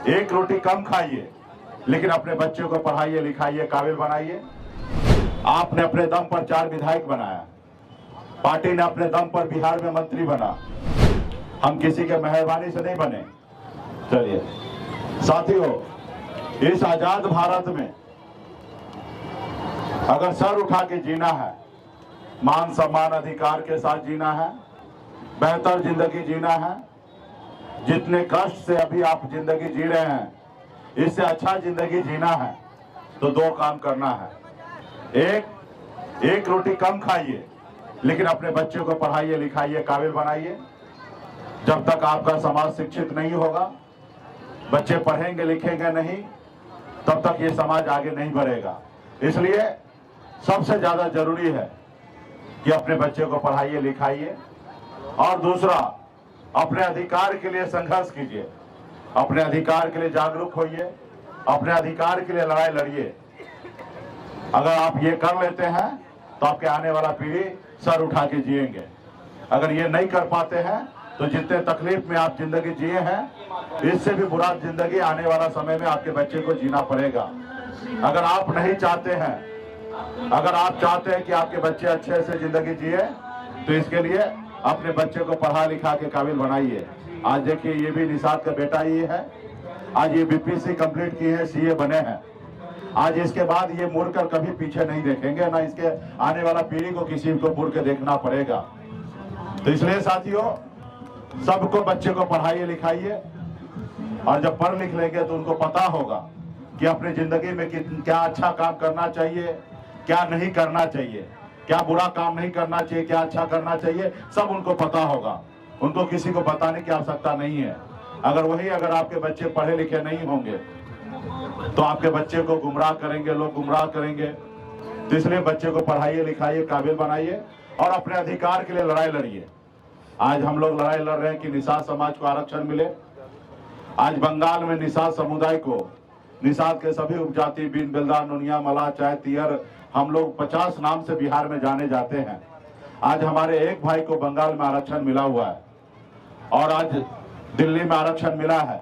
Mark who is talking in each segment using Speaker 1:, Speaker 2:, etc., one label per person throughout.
Speaker 1: एक रोटी कम खाइए, लेकिन अपने बच्चे को पढ़ाइए लिखाइए, काबिल बनाइए। आपने अपने दम पर 4 विधायक बनाया, पार्टी ने अपने दम पर बिहार में मंत्री बना। हम किसी के मेहरबानी से नहीं बने। चलिए साथियों, इस आजाद भारत में अगर सर उठा के जीना है, मान सम्मान अधिकार के साथ जीना है, बेहतर जिंदगी जीना है, जितने कष्ट से अभी आप जिंदगी जी रहे हैं इससे अच्छा जिंदगी जीना है, तो 2 काम करना है। एक रोटी कम खाइए, लेकिन अपने बच्चे को पढ़ाइए लिखाइए, काबिल बनाइए। जब तक आपका समाज शिक्षित नहीं होगा, बच्चे पढ़ेंगे लिखेंगे नहीं, तब तक ये समाज आगे नहीं बढ़ेगा। इसलिए सबसे ज्यादा जरूरी है कि अपने बच्चे को पढ़ाइए लिखाइए, और दूसरा अपने अधिकार के लिए संघर्ष कीजिए, अपने अधिकार के लिए जागरूक होइए, अपने अधिकार के लिए लड़ाई लड़िए। अगर आप ये कर लेते हैं तो आपके आने वाला पीढ़ी सर उठा के जिएंगे। अगर ये नहीं कर पाते हैं तो जितने तकलीफ में आप जिंदगी जिए हैं, इससे भी बुरा जिंदगी आने वाला समय में आपके बच्चे को जीना पड़ेगा। अगर आप नहीं चाहते हैं, अगर आप चाहते हैं कि आपके बच्चे अच्छे से जिंदगी जिए, तो इसके लिए अपने बच्चे को पढ़ा लिखा के काबिल बनाइए। आज देखिए, ये भी निषाद का बेटा ही है, आज ये बीपीसी कंप्लीट किए हैं, सीए बने हैं। आज इसके बाद ये मुड़कर कभी पीछे नहीं देखेंगे, ना इसके आने वाला पीढ़ी को किसी को मुड़ के देखना पड़ेगा। तो इसलिए साथियों, सबको बच्चे को पढ़ाइए लिखाइए, और जब पढ़ लिख लेंगे तो उनको पता होगा कि अपनी जिंदगी में क्या अच्छा काम करना चाहिए, क्या नहीं करना चाहिए, क्या बुरा काम नहीं करना चाहिए, क्या अच्छा करना चाहिए, सब उनको पता होगा। उनको किसी को बताने की आवश्यकता नहीं है। अगर आपके बच्चे पढ़े लिखे नहीं होंगे तो आपके बच्चे को गुमराह करेंगे, लोग गुमराह करेंगे। तो इसलिए बच्चे को पढ़ाइए लिखाइए, काबिल बनाइए, और अपने अधिकार के लिए लड़ाई लड़िए। आज हम लोग लड़ाई लड़ रहे हैं कि निषाद समाज को आरक्षण मिले। आज बंगाल में निषाद समुदाय को, निषाद के सभी उपजाति, बीन, बेलदार, नुनिया, मलाह, चाय, तियर, हम लोग 50 नाम से बिहार में जाने जाते हैं। आज हमारे एक भाई को बंगाल में आरक्षण मिला हुआ है, और आज दिल्ली में आरक्षण मिला है,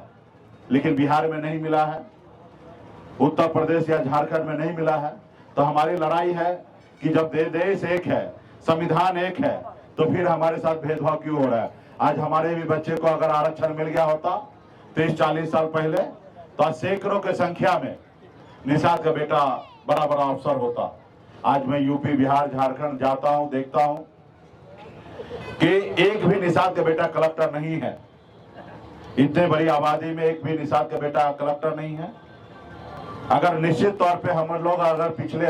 Speaker 1: लेकिन बिहार में नहीं मिला है, उत्तर प्रदेश या झारखंड में नहीं मिला है। तो हमारी लड़ाई है कि जब देश एक है, संविधान एक है, तो फिर हमारे साथ भेदभाव क्यों हो रहा है। आज हमारे भी बच्चे को अगर आरक्षण मिल गया होता 30-40 साल पहले, तो आज सैकड़ों की संख्या में निषाद का बेटा बड़ा बड़ा अफसर होता। आज मैं यूपी, बिहार, झारखंड जाता हूं, देखता हूं कि एक भी निषाद का बेटा कलेक्टर नहीं है। इतने बड़ी आबादी में एक भी निषाद का बेटा कलेक्टर नहीं है। अगर निश्चित तौर पे हम लोग अगर पिछले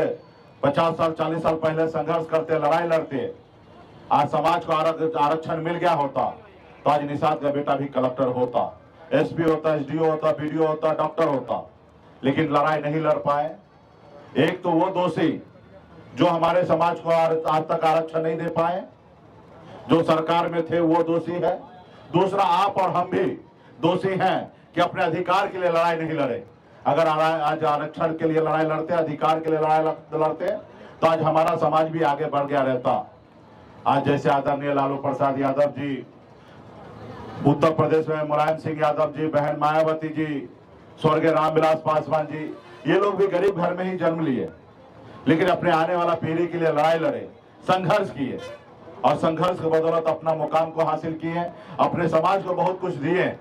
Speaker 1: 50 साल 40 साल पहले संघर्ष करते, लड़ाई लड़ते, आज समाज को आरक्षण मिल गया होता, तो आज निषाद का बेटा भी कलेक्टर होता, एसपी होता, एसडीओ होता, बीडीओ होता, डॉक्टर होता। लेकिन लड़ाई नहीं लड़ पाए। एक तो वो दोषी जो हमारे समाज को आज तक आरक्षण नहीं दे पाए, जो सरकार में थे, वो दोषी है। दूसरा, आप और हम भी दोषी हैं कि अपने अधिकार के लिए लड़ाई नहीं लड़े। अगर आज आरक्षण के लिए लड़ाई लड़ते, अधिकार के लिए लड़ाई लड़ते, तो आज हमारा समाज भी आगे बढ़ गया रहता। आज जैसे आदरणीय लालू प्रसाद यादव जी, उत्तर प्रदेश में मुलायम सिंह यादव जी, बहन मायावती जी, स्वर्गीय रामविलास पासवान जी, ये लोग भी गरीब घर में ही जन्म लिए, लेकिन अपने आने वाला पीढ़ी के लिए लड़ाई लड़े, संघर्ष किए, और संघर्ष के बदौलत अपना मुकाम को हासिल किए, अपने समाज को बहुत कुछ दिए।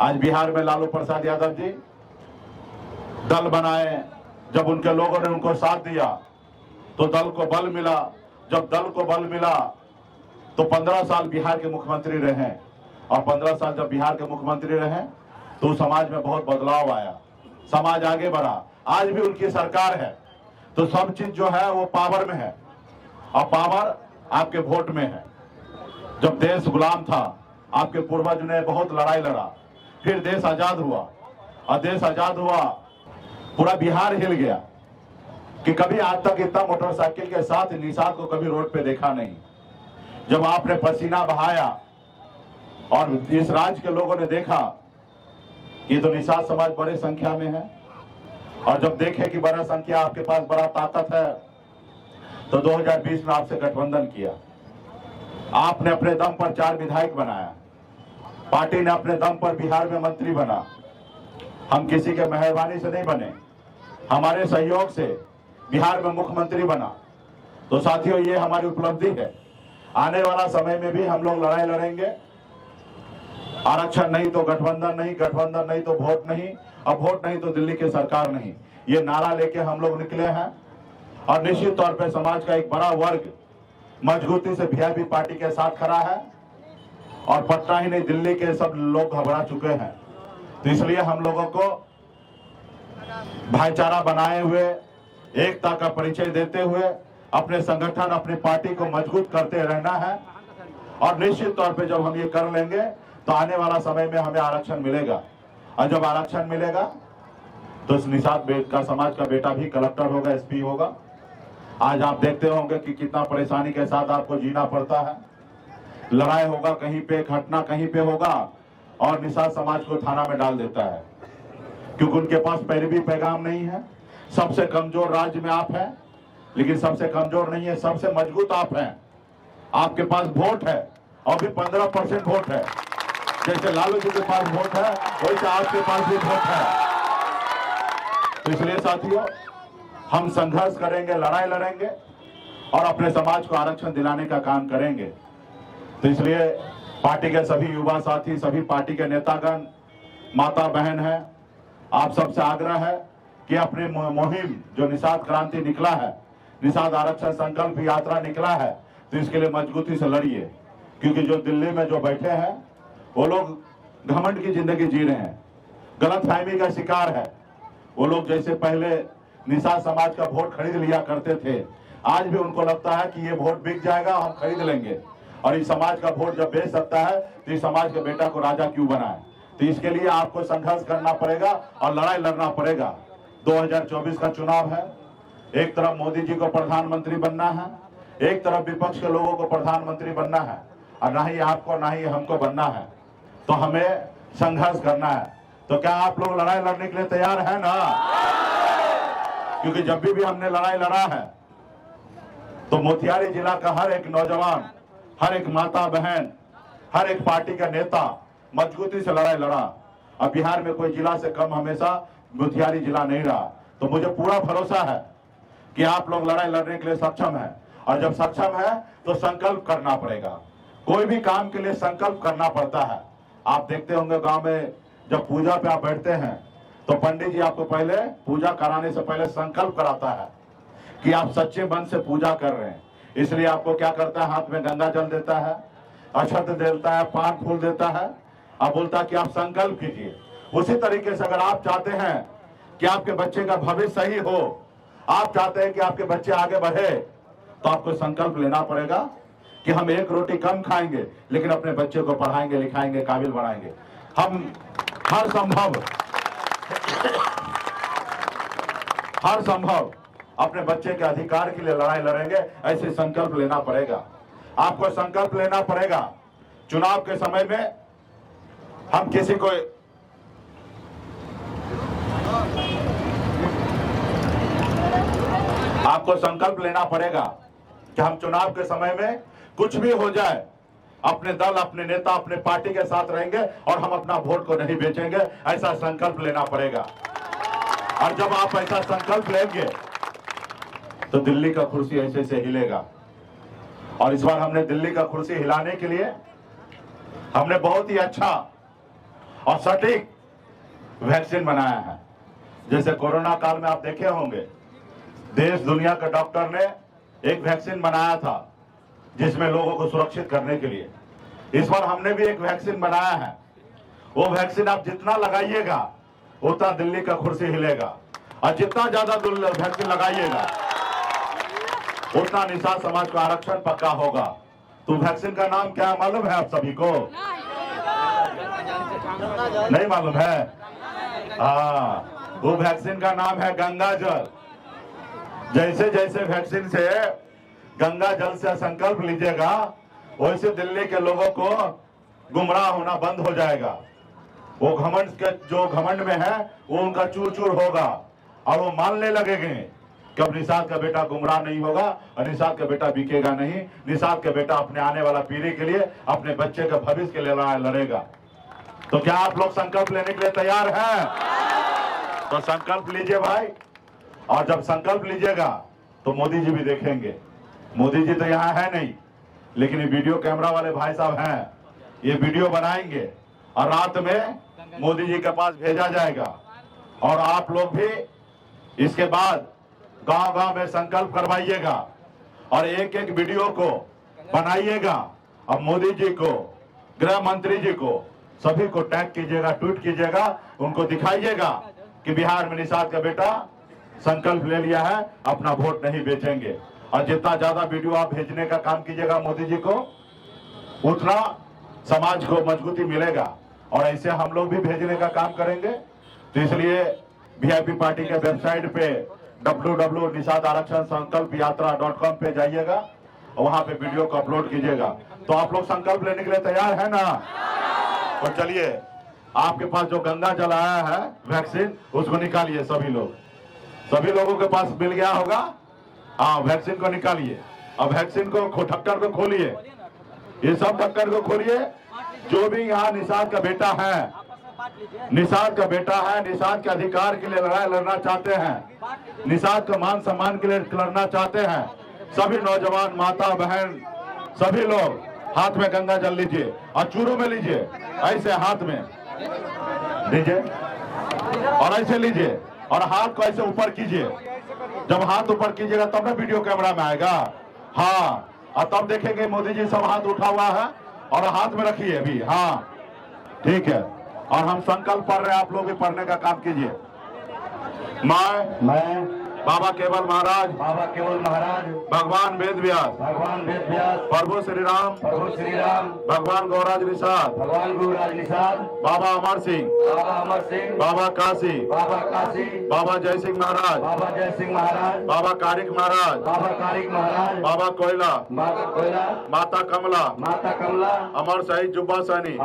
Speaker 1: आज बिहार में लालू प्रसाद यादव जी दल बनाए, जब उनके लोगों ने उनको साथ दिया तो दल को बल मिला। जब दल को बल मिला तो 15 साल बिहार के मुख्यमंत्री रहे, और 15 साल जब बिहार के मुख्यमंत्री रहे तो समाज में बहुत बदलाव आया, समाज आगे बढ़ा। आज भी उनकी सरकार है, तो सब चीज जो है वो पावर में है, और पावर आपके वोट में है। जब देश गुलाम था, आपके पूर्वज ने बहुत लड़ाई लड़ा, फिर देश आजाद हुआ, और देश आजाद हुआ, पूरा बिहार हिल गया कि कभी आज तक इतना मोटरसाइकिल के साथ निषाद को कभी रोड पे देखा नहीं। जब आपने पसीना बहाया और इस राज्य के लोगों ने देखा कि तो निषाद समाज बड़ी संख्या में है, और जब देखे कि बड़ा संख्या आपके पास बड़ा ताकत है, तो 2020 में आपसे गठबंधन किया। आपने अपने दम पर 4 विधायक बनाया, पार्टी ने अपने दम पर बिहार में मंत्री बना, हम किसी के मेहरबानी से नहीं बने, हमारे सहयोग से बिहार में मुख्यमंत्री बना। तो साथियों, ये हमारी उपलब्धि है। आने वाला समय में भी हम लोग लड़ाई लड़ेंगे। आरक्षण नहीं तो गठबंधन नहीं, गठबंधन नहीं तो वोट नहीं, और वोट नहीं तो दिल्ली की सरकार नहीं, ये नारा लेके हम लोग निकले हैं। और निश्चित तौर पे समाज का एक बड़ा वर्ग मजबूती से वीआईपी पार्टी के साथ खड़ा है, और पटना ही नहीं, दिल्ली के सब लोग घबरा चुके हैं। तो इसलिए हम लोगों को भाईचारा बनाए हुए, एकता का परिचय देते हुए अपने संगठन, अपनी पार्टी को मजबूत करते रहना है। और निश्चित तौर पे जब हम ये कर लेंगे तो आने वाला समय में हमें आरक्षण मिलेगा, और जब आरक्षण मिलेगा तो इस निषाद का समाज का बेटा भी कलेक्टर होगा, एसपी होगा। आज आप देखते होंगे कि कितना परेशानी के साथ आपको जीना पड़ता है। लड़ाई होगा कहीं पे, घटना कहीं पे होगा, और निषाद समाज को थाना में डाल देता है, क्योंकि उनके पास पैरवी पैगाम नहीं है। सबसे कमजोर राज्य में आप हैं, लेकिन सबसे कमजोर नहीं है, सबसे मजबूत आप हैं। आपके पास वोट है, और भी 15% वोट है। जैसे लालू जी के पास वोट है, वैसे आपके पास भी वोट है। तो इसलिए साथियों, हम संघर्ष करेंगे, लड़ाई लड़ेंगे, और अपने समाज को आरक्षण दिलाने का काम करेंगे। तो इसलिए पार्टी के सभी युवा साथी, सभी पार्टी के नेतागण, माता बहन हैं, आप सबसे आग्रह है कि अपनी मुहिम जो निषाद क्रांति निकला है, निषाद आरक्षण संकल्प यात्रा निकला है, तो इसके लिए मजबूती से लड़िए। क्योंकि जो दिल्ली में जो बैठे हैं वो लोग घमंड की जिंदगी जी रहे हैं, गलतफहमी का शिकार है। वो लोग जैसे पहले निषाद समाज का वोट खरीद लिया करते थे, आज भी उनको लगता है कि ये वोट बिक जाएगा, हम खरीद लेंगे, और इस समाज का वोट जब बेच सकता है तो इस समाज के बेटा को राजा क्यों बनाए। तो इसके लिए आपको संघर्ष करना पड़ेगा और लड़ाई लड़ना पड़ेगा। 2024 का चुनाव है, एक तरफ मोदी जी को प्रधानमंत्री बनना है, एक तरफ विपक्ष के लोगों को प्रधानमंत्री बनना है, और ना ही आपको ना ही हमको बनना है। तो हमें संघर्ष करना है। तो क्या आप लोग लड़ाई लड़ने के लिए तैयार हैं ना? क्योंकि जब भी हमने लड़ाई लड़ा है तो मोतिहारी जिला का हर एक नौजवान, हर एक माता बहन, हर एक पार्टी का नेता मजबूती से लड़ाई लड़ा। अब बिहार में कोई जिला से कम हमेशा मोतिहारी जिला नहीं रहा। तो मुझे पूरा भरोसा है कि आप लोग लड़ाई लड़ने के लिए सक्षम है, और जब सक्षम है तो संकल्प करना पड़ेगा। कोई भी काम के लिए संकल्प करना पड़ता है। आप देखते होंगे गांव में जब पूजा पे आप बैठते हैं तो पंडित जी आपको पहले पूजा कराने से पहले संकल्प कराता है कि आप सच्चे मन से पूजा कर रहे हैं। इसलिए आपको क्या करता है, हाथ में गंगा जल देता है, अक्षत देता है, पान फूल देता है, और बोलता है कि आप संकल्प कीजिए। उसी तरीके से अगर आप चाहते हैं कि आपके बच्चे का भविष्य सही हो, आप चाहते हैं कि आपके बच्चे आगे बढ़े, तो आपको संकल्प लेना पड़ेगा कि हम एक रोटी कम खाएंगे, लेकिन अपने बच्चे को पढ़ाएंगे, लिखाएंगे, काबिल बनाएंगे। हम हर संभव अपने बच्चे के अधिकार के लिए लड़ाई लड़ेंगे। ऐसे संकल्प लेना पड़ेगा, आपको संकल्प लेना पड़ेगा। चुनाव के समय में हम किसी को आपको संकल्प लेना पड़ेगा कि हम चुनाव के समय में कुछ भी हो जाए, अपने दल, अपने नेता, अपने पार्टी के साथ रहेंगे, और हम अपना वोट को नहीं बेचेंगे। ऐसा संकल्प लेना पड़ेगा। और जब आप ऐसा संकल्प लेंगे तो दिल्ली का कुर्सी ऐसे से हिलेगा। और इस बार हमने दिल्ली का कुर्सी हिलाने के लिए हमने बहुत ही अच्छा और सटीक वैक्सीन बनाया है। जैसे कोरोना काल में आप देखे होंगे, देश दुनिया के डॉक्टर ने एक वैक्सीन बनाया था जिसमें लोगों को सुरक्षित करने के लिए। इस बार हमने भी एक वैक्सीन बनाया है। वो वैक्सीन आप जितना लगाइएगा उतना दिल्ली का कुर्सी हिलेगा, और जितना ज्यादा वैक्सीन लगाइएगा उतना निषाद समाज का आरक्षण पक्का होगा। तो वैक्सीन का नाम क्या मालूम है आप सभी को? नहीं मालूम है? हाँ, वो वैक्सीन का नाम है गंगा जल। जैसे जैसे वैक्सीन से गंगा जल से संकल्प लीजिएगा, वैसे दिल्ली के लोगों को गुमराह होना बंद हो जाएगा। वो घमंड के जो घमंड में है वो उनका चूर चूर होगा, और वो मानने लगेंगे कि अब निषाद का बेटा गुमराह नहीं होगा, और निषाद का बेटा बिकेगा नहीं। निषाद का बेटा अपने आने वाला पीढ़ी के लिए, अपने बच्चे के भविष्य के लिए लड़ेगा। तो क्या आप लोग संकल्प लेने के लिए तैयार हैं? तो संकल्प लीजिए भाई, और जब संकल्प लीजिएगा तो मोदी जी भी देखेंगे। मोदी जी तो यहाँ है नहीं, लेकिन ये वीडियो कैमरा वाले भाई साहब हैं, ये वीडियो बनाएंगे और रात में मोदी जी के पास भेजा जाएगा। और आप लोग भी इसके बाद गांव-गांव में संकल्प करवाइएगा और एक एक वीडियो को बनाइएगा और मोदी जी को, गृह मंत्री जी को, सभी को टैग कीजिएगा, ट्वीट कीजिएगा, उनको दिखाइएगा कि बिहार में निषाद का बेटा संकल्प ले लिया है, अपना वोट नहीं बेचेंगे। और जितना ज्यादा वीडियो आप भेजने का काम कीजिएगा मोदी जी को, उतना समाज को मजबूती मिलेगा। और ऐसे हम लोग भी भेजने का काम करेंगे। तो इसलिए वीआईपी पार्टी के वेबसाइट पे www.nisadaarakshansankalpyatra.com पे जाइएगा और वहां पे वीडियो को अपलोड कीजिएगा। तो आप लोग संकल्प लेने के लिए तैयार है ना? तो चलिए, आपके पास जो गंगा जल आया है वैक्सीन, उसको निकालिए। सभी लोगों के पास मिल गया होगा। हाँ, वैक्सीन को निकालिए। अब वैक्सीन को ढक्कन को खोलिए, ये सब ढक्कन को खोलिए। जो भी यहाँ निषाद का बेटा है, निषाद का बेटा है, निषाद के अधिकार के लिए लड़ाई लड़ना चाहते हैं, निषाद का मान सम्मान के लिए लड़ना चाहते हैं, सभी नौजवान, माता बहन, सभी लोग हाथ में गंगा जल लीजिए और चूरू में लीजिए, ऐसे हाथ में लीजिए और ऐसे लीजिए और हाथ को ऐसे ऊपर कीजिए। जब हाथ ऊपर कीजिएगा तब ना वीडियो कैमरा में आएगा। हाँ, और तब देखेंगे मोदी जी सब हाथ उठा हुआ है और हाथ में रखिए अभी। हाँ, ठीक है। और हम संकल्प पढ़ रहे हैं, आप लोग भी पढ़ने का काम कीजिए। मैं बाबा केवल महाराज भगवान वेद व्यास प्रभु श्री राम भगवान गौराज निषाद बाबा अमर सिंह बाबा काशी बाबा जय सिंह महाराज बाबा कारिक महाराज बाबा कोयला माता कमला अमर शहीद जुब्बा सहनी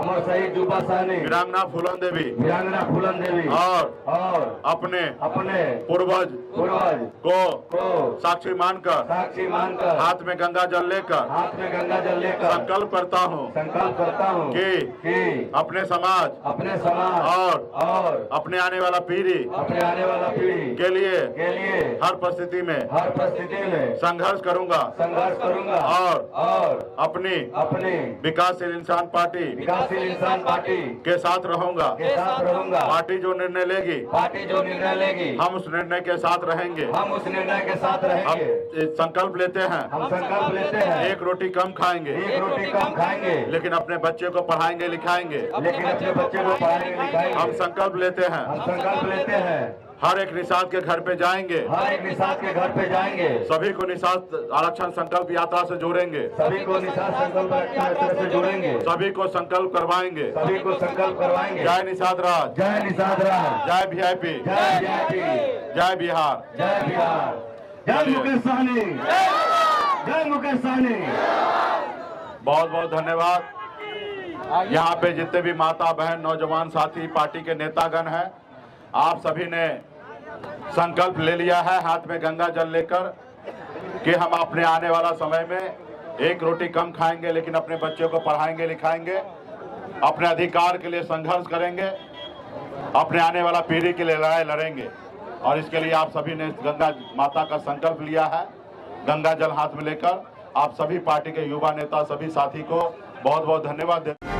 Speaker 1: वीरांगना फूलन देवी और अपने पूर्वज को साक्षी मानकर हाथ में गंगा जल लेकर संकल्प करता हूँ कि अपने समाज और अपने आने वाला पीढ़ी के लिए हर परिस्थिति में संघर्ष करूंगा और अपनी विकासशील इंसान पार्टी के साथ रहूंगा। पार्टी जो निर्णय लेगी हम उस निर्णय के साथ रहेंगे। हम संकल्प लेते हैं एक रोटी कम खाएंगे लेकिन अपने बच्चे को पढ़ाएंगे लिखाएंगे। हम संकल्प लेते हैं हर एक निषाद के घर पे जाएंगे, सभी को निषाद आरक्षण संकल्प यात्रा से जोड़ेंगे, सभी को संकल्प करवाएंगे। जय निषाद राज, जय वीआईपी, जय बिहार,
Speaker 2: जय मुकेश सहनी।
Speaker 1: बहुत बहुत धन्यवाद। यहाँ पे जितने भी माता बहन नौजवान साथी पार्टी के नेतागण हैं, आप सभी ने संकल्प ले लिया है हाथ में गंगा जल लेकर कि हम अपने आने वाला समय में एक रोटी कम खाएंगे लेकिन अपने बच्चों को पढ़ाएंगे लिखाएंगे, अपने अधिकार के लिए संघर्ष करेंगे, अपने आने वाला पीढ़ी के लिए लड़ाई लड़ेंगे। और इसके लिए आप सभी ने गंगा माता का संकल्प लिया है गंगा जल हाथ में लेकर। आप सभी पार्टी के युवा नेता सभी साथी को बहुत बहुत धन्यवाद देते हैं।